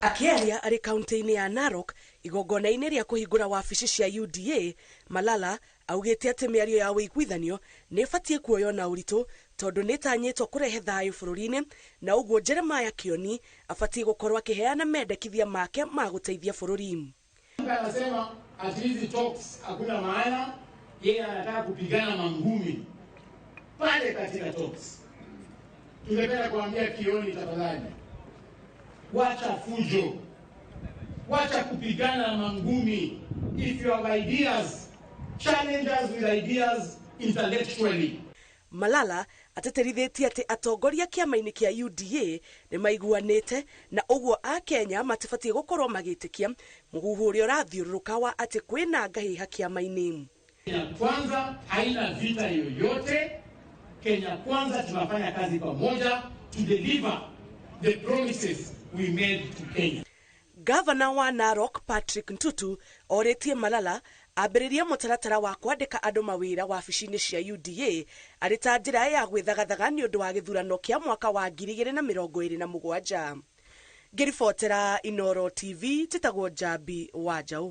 Akiaria ari kaunti-ini ya Narok igongona-ini ria kũhingũra wabici cia UDA, Malala augĩte atĩ mĩario ya ũiguithanio nĩ ĩbatie kuoywo na ũritũ tondũ nĩ ĩtanyĩtwo kũrehe thayũ bũrũri-inĩ, na ũguo Jeremiah Kioni abatie gũkorwo akĩheana mendekithia make ma gũteithia bũrũri. Anasema ati hizi talks hakuna maana, yeye anataka kupigana mangumi pale katika talks. Tungependa kuambia Kioni, tafadhali wacha fujo, wacha kupigana mangumi. If you have ideas, challenge us with ideas intellectually. Malala ateterithitie ati atongoria kiama-ini kia UDA ni maiguanite na uguo a Kenya matibatie gukorwo magitikia muhuhu uria urathiururuka wa ati kwina ngahiha kiama-ini. Kenya Kwanza haina vita yoyote. Kenya Kwanza tunafanya kazi pamoja to deliver the promises we made to Kenya. Governor wa Narok Patrick Ntutu oretie Malala ambĩrĩrie mũtaratara wa kwandĩka andũ mawĩra wabici-inĩ cia UDA arĩ ta njĩra ya gwĩthagathaga nĩ ũndũ wa gĩthurano kĩa mwaka wa 2027. Ngĩribotera Inoro TV, njĩtagwo Njambi Wanjaũ.